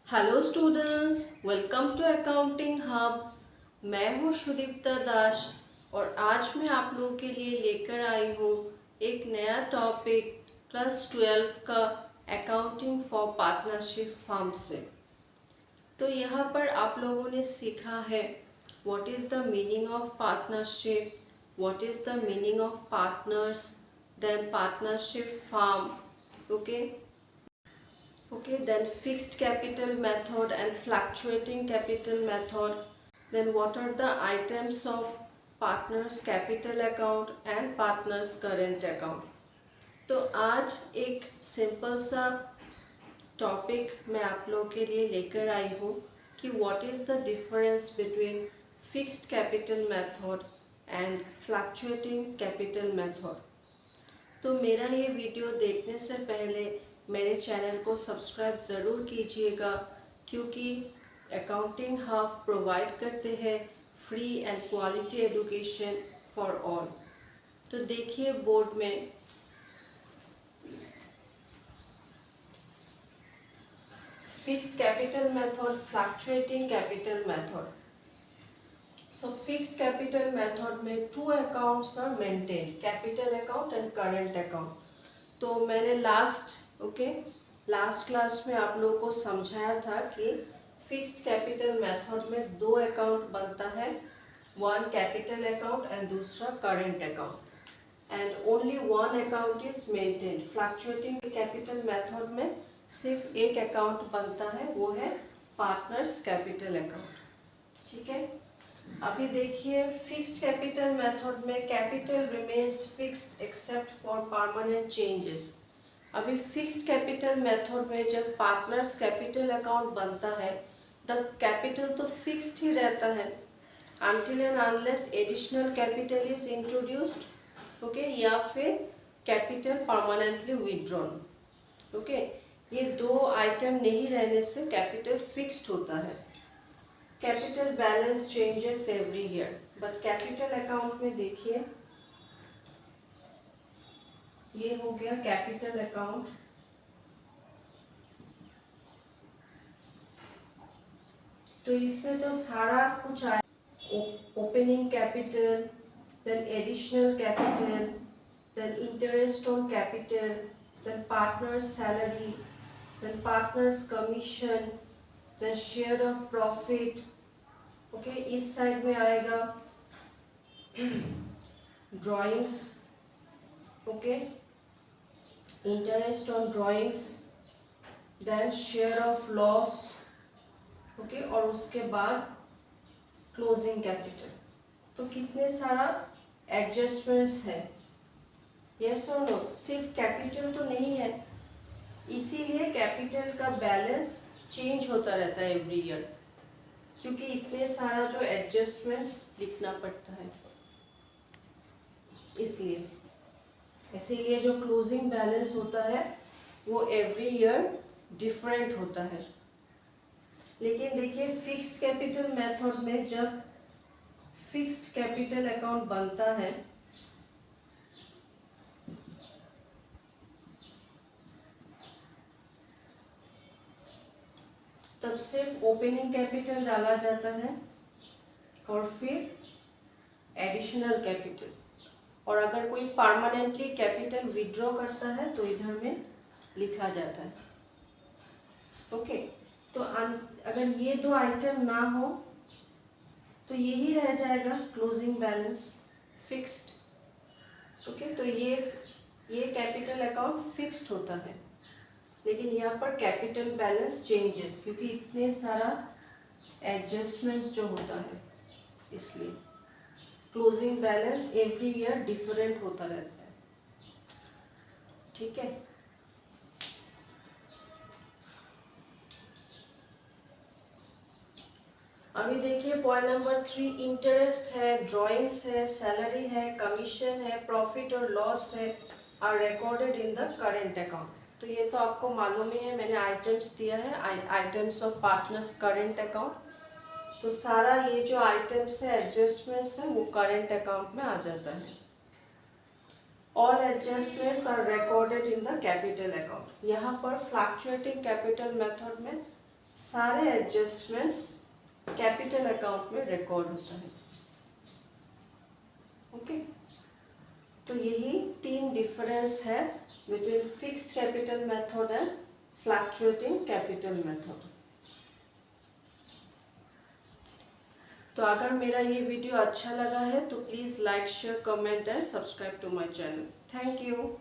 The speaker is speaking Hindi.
Hello students, welcome to accounting hub. मैं हूँ सुदीप्ता दास और आज मैं आप लोगों के लिए लेकर आई हूँ एक नया टॉपिक क्लास 12 का अकाउंटिंग फॉर पार्टनरशिप फर्म से। तो यहाँ पर आप लोगों ने सीखा है what is the meaning of partnership, what is the meaning of partners, then partnership firm, okay. Then fixed capital method and fluctuating capital method. Then what are the items of partners capital account and partners current account. तो आज एक सिंपल सा टॉपिक मैं आप लोगों के लिए लेकर आई हूँ कि what is the difference between fixed capital method and fluctuating capital method. तो मेरा ये वीडियो देखने से पहले मेरे चैनल को सब्सक्राइब ज़रूर कीजिएगा, क्योंकि अकाउंटिंग हब प्रोवाइड करते हैं free and quality education for all. तो देखिए बोर्ड में fixed capital method, fluctuating capital method. So fixed capital method में two accounts are maintain, capital account and current account. तो मैंने लास्ट क्लास में आप लोगों को समझाया था कि फिक्स्ड कैपिटल मेथड में दो अकाउंट बनता है, वन कैपिटल अकाउंट एंड दूसरा current account, and only one account is maintain. Fluctuating capital method में सिर्फ एक अकाउंट बनता है, वो है पार्टनर्स कैपिटल अकाउंट। ठीक है, अभी देखिए फिक्स्ड कैपिटल मेथड में capital remains fixed except for permanent changes. अभी फिक्स्ड कैपिटल मेथड में जब पार्टनर्स कैपिटल अकाउंट बनता है द कैपिटल तो फिक्स्ड ही रहता है until and unless additional capital is introduced, okay, या फिर कैपिटल परमानेंटली विथड्रॉन। ओके, ये दो आइटम नहीं रहने से कैपिटल फिक्स्ड होता है। Capital balance changes every year, but capital account में देखिए ये हो गया कैपिटल अकाउंट। तो इसमें तो सारा कुछ आया, opening capital, then additional capital, then interest on capital, then partners salary, then partners commission, then share of profit. Okay, इस साइड में आएगा drawings, okay, interest on drawings, then share of loss, okay, और उसके बाद क्लोजिंग कैपिटल। तो कितने सारा एडजस्टमेंट्स है, यस और नो। सिर्फ कैपिटल तो नहीं है, इसीलिए कैपिटल का बैलेंस चेंज होता रहता है एवरी ईयर, क्योंकि इतने सारा जो एडजस्टमेंट्स लिखना पड़ता है, इसीलिए जो क्लोजिंग बैलेंस होता है वो एवरी ईयर डिफरेंट होता है। लेकिन देखिए फिक्स्ड कैपिटल मेथड में जब फिक्स्ड कैपिटल अकाउंट बनता है तब सिर्फ ओपनिंग कैपिटल डाला जाता है और फिर एडिशनल कैपिटल, और अगर कोई परमानेंटली कैपिटल विड्रॉ करता है तो इधर में लिखा जाता है। ओके, तो अगर ये दो आइटम ना हो तो यही रह जाएगा क्लोजिंग बैलेंस फिक्स्ड। ओके, तो ये कैपिटल अकाउंट फिक्स्ड होता है, लेकिन यहाँ पर कैपिटल बैलेंस चेंजेस, क्योंकि इतने सारा एडजस्टमेंट्स जो होता है इसलिए closing balance every year different होता रहता है। ठीक है, अभी देखिए पॉइंट नंबर 3, इंटरेस्ट है, ड्राइंग्स है, सैलरी है, कमीशन है, प्रॉफिट और लॉस है, are recorded in the current account. तो ये तो आपको मालूम ही है, मैंने आइटम्स दिया है, items of partners current account. तो सारा ये जो आइटम्स है, एडजस्टमेंट्स है, वो करेंट अकाउंट में आ जाता है। All adjustments are recorded in the capital account. यहाँ पर फ्लक्चुएटिंग कैपिटल मेथड में सारे एडजस्टमेंट्स कैपिटल अकाउंट में रिकॉर्ड होता है। ओके, तो यही 3 डिफरेंस है between fixed capital method and fluctuating capital method. तो अगर मेरा ये वीडियो अच्छा लगा है तो please like, share, comment and subscribe to my channel. Thank you.